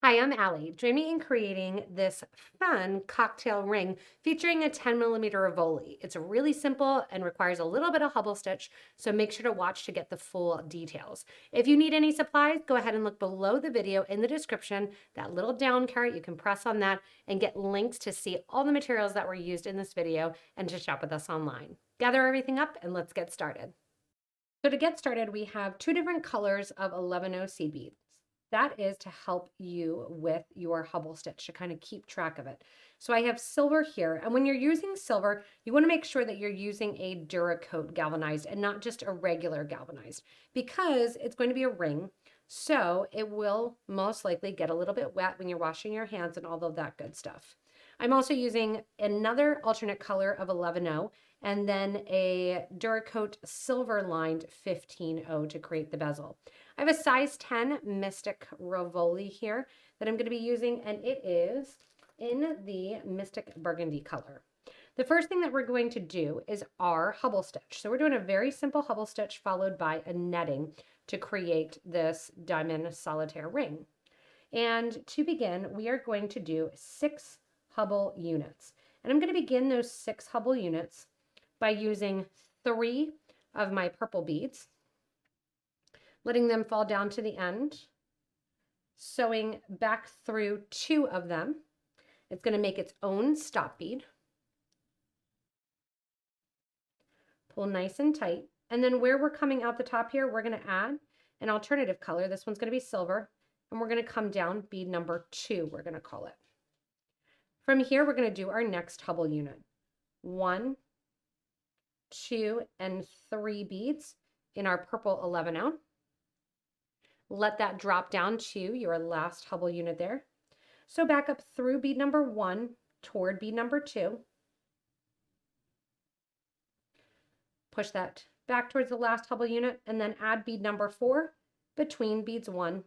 Hi, I'm Allie. Join me in creating this fun cocktail ring featuring a 10mm Rivoli. It's really simple and requires a little bit of hubble stitch, so make sure to watch to get the full details. If you need any supplies, go ahead and look below the video in the description. That little down card, you can press on that and get links to see all the materials that were used in this video and to shop with us online. Gather everything up and let's get started. So to get started, we have two different colors of 11-0 seed beads. That is to help you with your hubble stitch, to kind of keep track of it. So I have silver here, and when you're using silver, you want to make sure that you're using a Duracoat galvanized and not just a regular galvanized, because it's going to be a ring, so it will most likely get a little bit wet when you're washing your hands and all of that good stuff. I'm also using another alternate color of 11-0 and then a Durcoat silver lined 15-0 to create the bezel. I have a size 10 Mystic Rivoli here that I'm going to be using, and it is in the Mystic Burgundy color. The first thing that we're going to do is our hubble stitch. So we're doing a very simple hubble stitch followed by a netting to create this diamond solitaire ring. And to begin, we are going to do 6 hubble units. And I'm going to begin those 6 hubble units by using 3 of my purple beads, letting them fall down to the end, sewing back through 2 of them. It's going to make its own stop bead. Pull nice and tight. And then where we're coming out the top here, we're going to add an alternative color. This one's going to be silver. And we're going to come down bead number 2, we're going to call it. From here, we're going to do our next hubble unit. 1, 2, and 3 beads in our purple 11-0. Let that drop down to your last hubble unit there. So back up through bead number 1 toward bead number 2. Push that back towards the last hubble unit and then add bead number 4 between beads 1,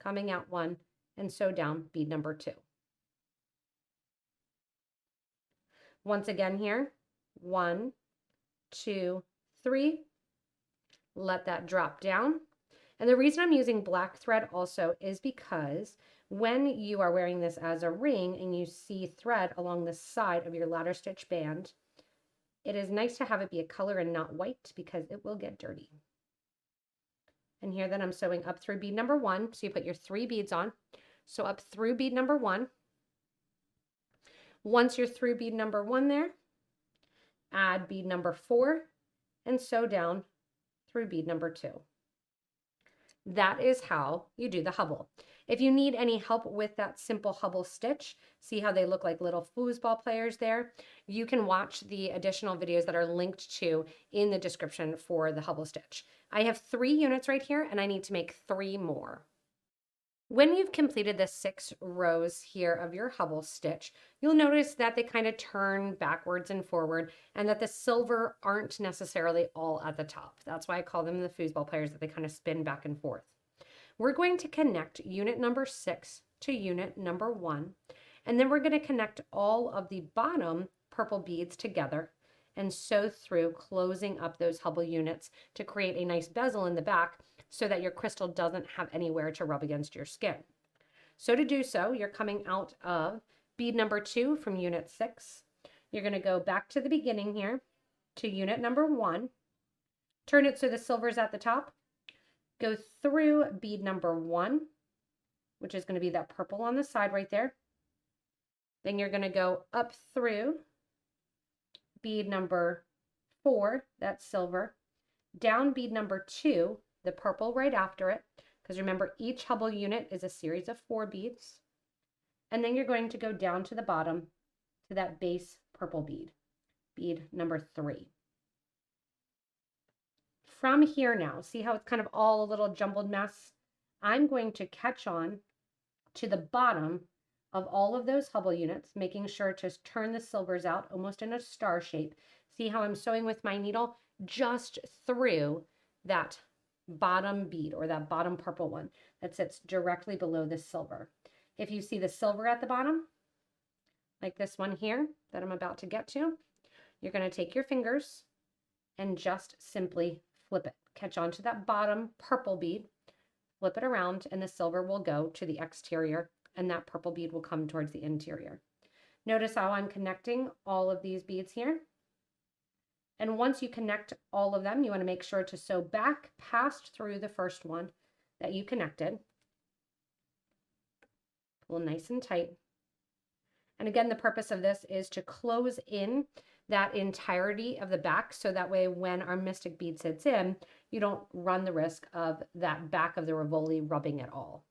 coming out 1, and sew down bead number 2. Once again here, 1, 2, 3. Let that drop down. And the reason I'm using black thread also is because when you are wearing this as a ring and you see thread along the side of your ladder stitch band, it is nice to have it be a color and not white because it will get dirty. And here then I'm sewing up through bead number 1. So you put your 3 beads on. So up through bead number 1. Once you're through bead number 1 there, add bead number 4 and sew down through bead number 2. That is how you do the hubble. If you need any help with that simple hubble stitch, see how they look like little foosball players there? You can watch the additional videos that are linked to in the description for the hubble stitch. I have 3 units right here and I need to make 3 more. When you've completed the 6 rows here of your hubble stitch, you'll notice that they kind of turn backwards and forward and that the silver aren't necessarily all at the top. That's why I call them the foosball players, that they kind of spin back and forth. We're going to connect unit number 6 to unit number 1, and then we're going to connect all of the bottom purple beads together and sew through, closing up those hubble units to create a nice bezel in the back so that your crystal doesn't have anywhere to rub against your skin. So to do so, you're coming out of bead number 2 from unit 6. You're going to go back to the beginning here to unit number 1. Turn it so the silver's at the top. Go through bead number 1, which is going to be that purple on the side right there. Then you're going to go up through bead number 4, that's silver, down bead number 2, the purple right after it, because remember each hubble unit is a series of 4 beads, and then you're going to go down to the bottom to that base purple bead, bead number 3. From here now, see how it's kind of all a little jumbled mess? I'm going to catch on to the bottom of all of those hubble units, making sure to turn the silvers out almost in a star shape. See how I'm sewing with my needle just through that bottom bead, or that bottom purple one that sits directly below the silver. If you see the silver at the bottom, like this one here that I'm about to get to, you're going to take your fingers and just simply flip it. Catch onto that bottom purple bead, flip it around, and the silver will go to the exterior, and that purple bead will come towards the interior. Notice how I'm connecting all of these beads here. And once you connect all of them, you want to make sure to sew back past through the first one that you connected. Pull nice and tight. And again, the purpose of this is to close in that entirety of the back, so that way when our mystic bead sits in, you don't run the risk of that back of the Rivoli rubbing at all.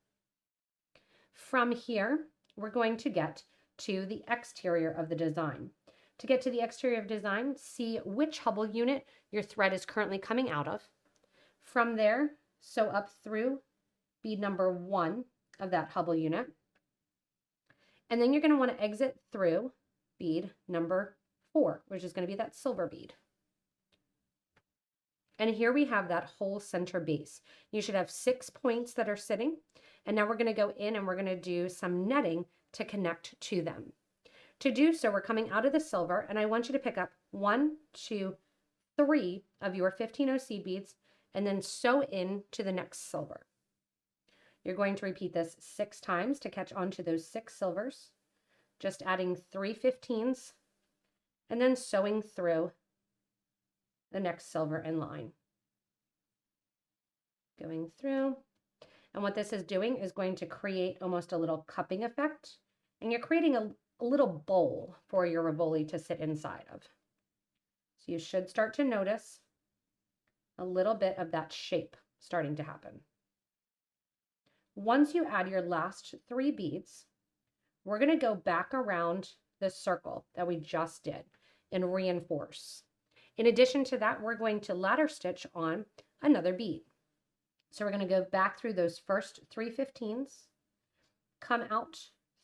From here, we're going to get to the exterior of the design. To get to the exterior of design, see which hubble unit your thread is currently coming out of. From there, sew up through bead number 1 of that hubble unit. And then you're going to want to exit through bead number 4, which is going to be that silver bead. And here we have that whole center base. You should have 6 points that are sitting. And now we're going to go in and we're going to do some netting to connect to them. To do so, we're coming out of the silver, and I want you to pick up 1, 2, 3 of your 15-0 seed beads and then sew into the next silver. You're going to repeat this 6 times to catch on to those 6 silvers, just adding 3 15s and then sewing through the next silver in line. Going through. And what this is doing is going to create almost a little cupping effect, and you're creating a little bowl for your Rivoli to sit inside of. So you should start to notice a little bit of that shape starting to happen. Once you add your last 3 beads, we're going to go back around the circle that we just did and reinforce. In addition to that, we're going to ladder stitch on another bead. So we're going to go back through those first 3 15s, come out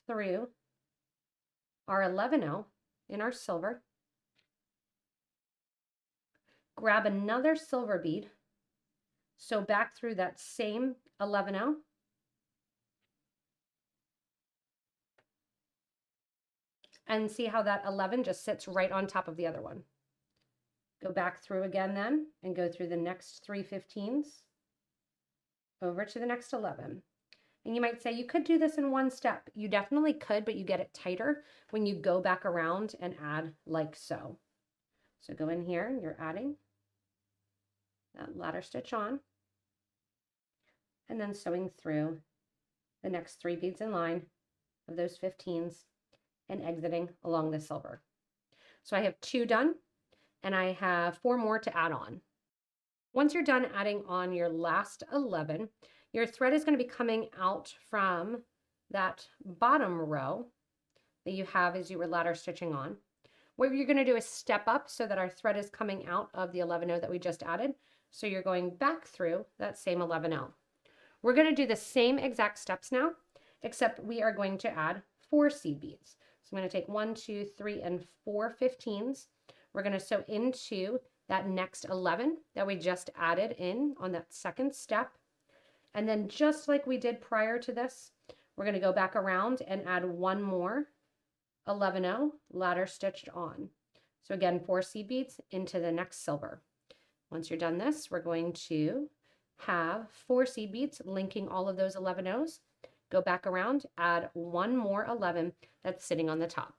through our 11-0 in our silver, grab another silver bead, sew back through that same 11-0, and see how that 11 just sits right on top of the other one. Go back through again then and go through the next 3 15s over to the next 11. And you might say, you could do this in one step. You definitely could, but you get it tighter when you go back around and add like so. So go in here, you're adding that ladder stitch on, and then sewing through the next 3 beads in line of those 15s and exiting along the silver. So I have 2 done, and I have 4 more to add on. Once you're done adding on your last 11, your thread is going to be coming out from that bottom row that you have as you were ladder stitching on. What you're going to do is step up so that our thread is coming out of the 11-0 that we just added. So you're going back through that same 11-0. We're going to do the same exact steps now, except we are going to add 4 seed beads. So I'm going to take 1, 2, 3, and 4 15s. We're going to sew into that next 11 that we just added in on that second step. And then just like we did prior to this, we're going to go back around and add 1 more 11-0 ladder stitched on. So again, 4 seed beads into the next silver. Once you're done this, we're going to have 4 seed beads linking all of those 11-0s. Go back around, add 1 more 11 that's sitting on the top.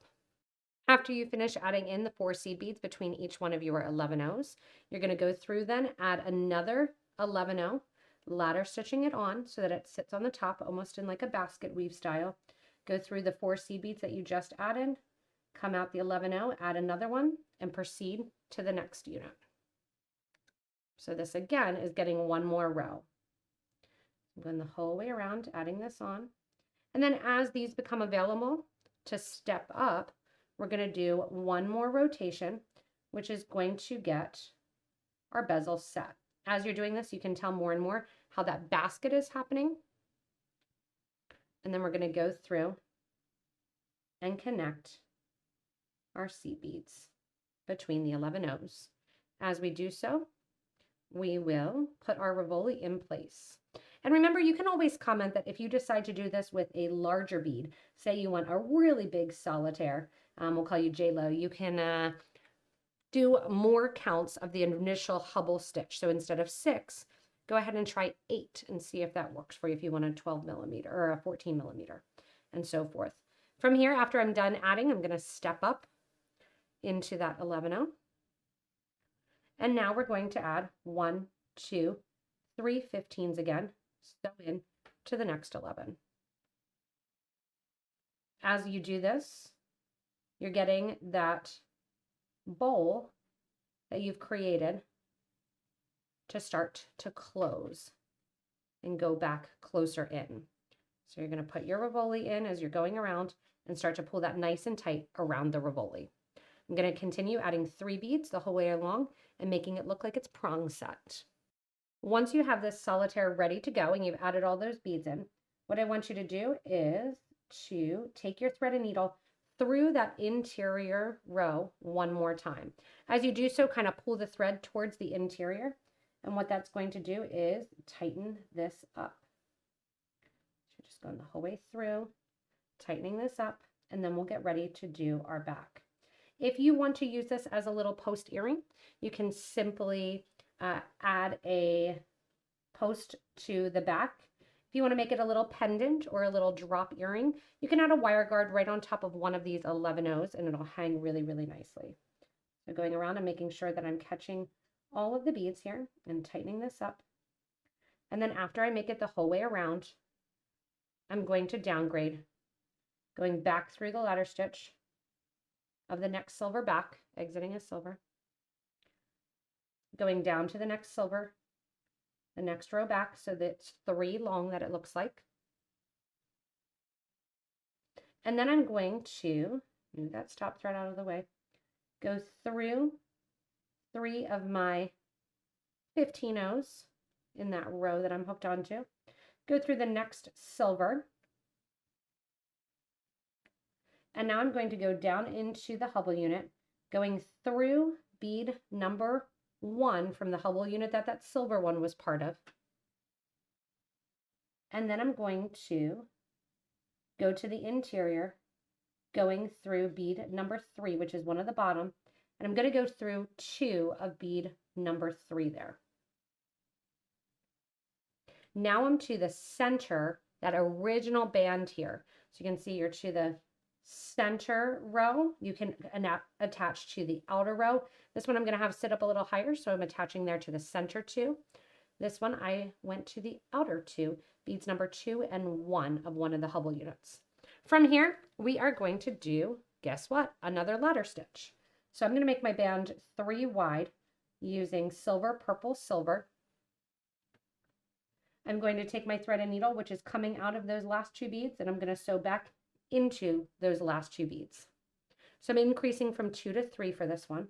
After you finish adding in the 4 seed beads between each one of your 11-0s, you're going to go through then, add another 11-0, ladder stitching it on so that it sits on the top almost in like a basket weave style. Go through the 4 seed beads that you just added, come out the 11-0, add another one, and proceed to the next unit. So this again is getting 1 more row. I'm going the whole way around, adding this on. And then as these become available to step up, we're going to do 1 more rotation, which is going to get our bezel set. As you're doing this, you can tell more and more how that basket is happening. And then we're going to go through and connect our seed beads between the 11-0s. As we do so, we will put our Rivoli in place. And remember, you can always comment that if you decide to do this with a larger bead, say you want a really big solitaire, we'll call you J-Lo, you can do more counts of the initial hubble stitch. So instead of 6, go ahead and try 8 and see if that works for you if you want a 12 millimeter or a 14 millimeter and so forth. From here, after I'm done adding, I'm going to step up into that 11-0. And now we're going to add 1, 2, 3 15s again, sew in to the next 11. As you do this, you're getting that bowl that you've created to start to close and go back closer in. So you're going to put your Rivoli in as you're going around and start to pull that nice and tight around the Rivoli. I'm going to continue adding 3 beads the whole way along and making it look like it's prong set. Once you have this solitaire ready to go and you've added all those beads in, what I want you to do is to take your thread and needle through that interior row one more time. As you do so, kind of pull the thread towards the interior, and what that's going to do is tighten this up. So just going the whole way through, tightening this up, and then we'll get ready to do our back. If you want to use this as a little post earring, you can simply add a post to the back. If you want to make it a little pendant or a little drop earring, you can add a wire guard right on top of one of these 11-0s and it'll hang really, really nicely. So going around and making sure that I'm catching all of the beads here and tightening this up. And then after I make it the whole way around, I'm going to downgrade, going back through the ladder stitch of the next silver back, exiting a silver, going down to the next silver, the next row back, so that's 3 long that it looks like. And then I'm going to move that stop thread out of the way, go through 3 of my 15-0s in that row that I'm hooked onto, go through the next silver, and now I'm going to go down into the Hubble unit, going through bead number 1 from the Hubble unit that silver one was part of. And then I'm going to go to the interior, going through bead number 3, which is one at the bottom, and I'm going to go through 2 of bead number 3 there. Now I'm to the center, that original band here. So you can see you're to the center row. You can attach to the outer row. This one I'm going to have sit up a little higher, so I'm attaching there to the center 2. This one I went to the outer 2, beads number 2 and 1 of one of the Hubble units. From here, we are going to do, guess what? Another ladder stitch. So I'm going to make my band 3 wide using silver, purple, silver. I'm going to take my thread and needle, which is coming out of those last 2 beads, and I'm going to sew back into those last 2 beads. So I'm increasing from 2 to 3 for this one.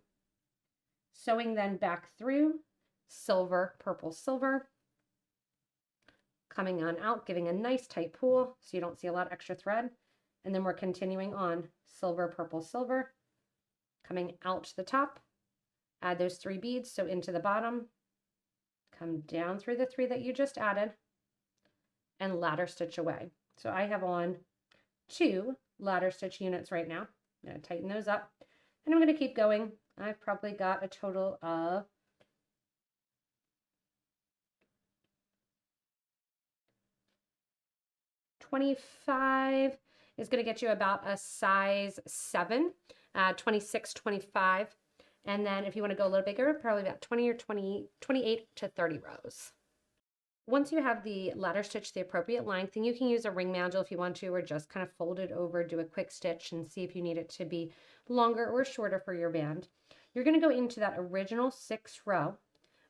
Sewing then back through silver, purple, silver, coming on out, giving a nice tight pull so you don't see a lot of extra thread. And then we're continuing on silver, purple, silver, coming out to the top, add those 3 beads, so into the bottom, come down through the 3 that you just added, and ladder stitch away. So I have on 2 ladder stitch units right now. I'm going to tighten those up, and I'm going to keep going. I've probably got a total of 25 is going to get you about a size 7, 26, 25. And then if you want to go a little bigger, probably about 20 or 28 to 30 rows. Once you have the ladder stitch the appropriate length, and you can use a ring mandrel if you want to, or just kind of fold it over, do a quick stitch and see if you need it to be longer or shorter for your band. You're going to go into that original 6th row,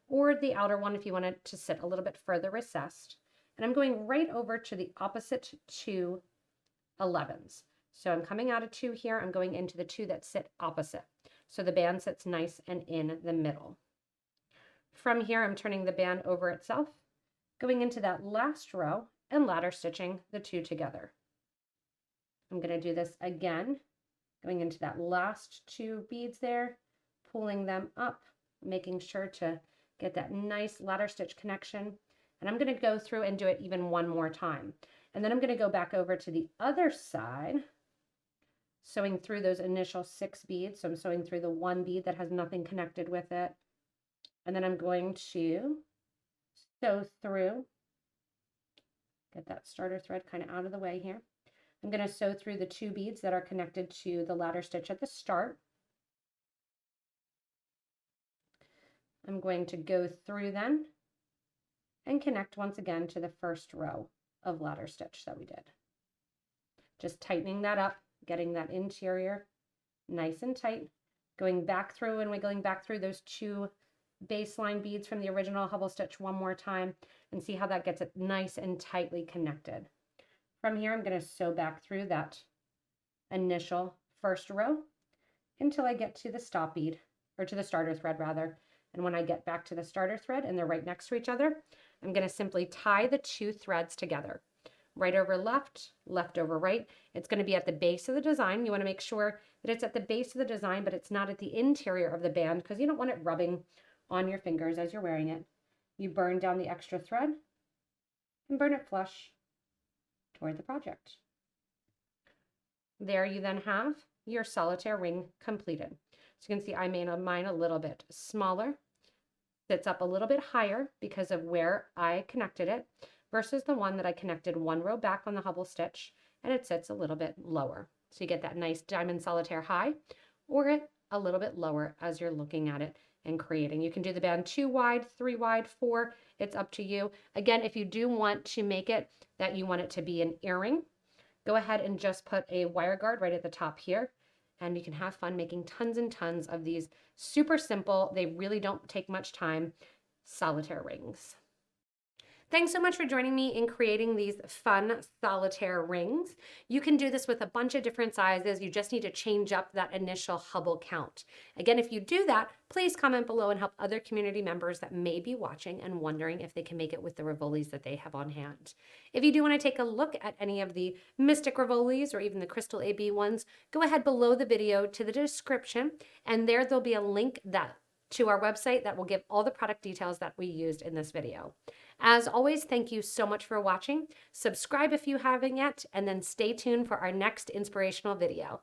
or the outer one if you want it to sit a little bit further recessed. And I'm going right over to the opposite 2 11s. So I'm coming out of 2 here, I'm going into the 2 that sit opposite. So the band sits nice and in the middle. From here, I'm turning the band over itself, going into that last row and ladder stitching the 2 together. I'm going to do this again, going into that last 2 beads there, pulling them up, making sure to get that nice ladder stitch connection. And I'm going to go through and do it even one more time. And then I'm going to go back over to the other side, sewing through those initial 6 beads. So I'm sewing through the 1 bead that has nothing connected with it. And then I'm going to sew through, get that starter thread kind of out of the way here. I'm going to sew through the 2 beads that are connected to the ladder stitch at the start. I'm going to go through them and connect once again to the first row of ladder stitch that we did. Just tightening that up, getting that interior nice and tight, going back through and wiggling back through those 2 baseline beads from the original hubble stitch one more time, and see how that gets it nice and tightly connected. From here, I'm going to sew back through that initial first row until I get to the stop bead, or to the starter thread rather. And when I get back to the starter thread and they're right next to each other, I'm going to simply tie the 2 threads together. Right over left, left over right. It's going to be at the base of the design. You want to make sure that it's at the base of the design, but it's not at the interior of the band, because you don't want it rubbing on your fingers as you're wearing it. You burn down the extra thread and burn it flush toward the project. There you then have your solitaire ring completed. So you can see I made mine a little bit smaller. Sits up a little bit higher because of where I connected it, versus the one that I connected 1 row back on the hubble stitch, and it sits a little bit lower. So you get that nice diamond solitaire high, or it a little bit lower as you're looking at it and creating. You can do the band 2 wide, 3 wide, 4. It's up to you. Again, if you do want to make it that you want it to be an earring, go ahead and just put a wire guard right at the top here, and you can have fun making tons and tons of these super simple, they really don't take much time, solitaire rings. Thanks so much for joining me in creating these fun solitaire rings. You can do this with a bunch of different sizes. You just need to change up that initial hubble count. Again, if you do that, please comment below and help other community members that may be watching and wondering if they can make it with the Rivolis that they have on hand. If you do want to take a look at any of the Mystic Rivolis or even the Crystal AB ones, go ahead below the video to the description, and there'll be a link to our website that will give all the product details that we used in this video. As always, thank you so much for watching. Subscribe if you haven't yet, and then stay tuned for our next inspirational video.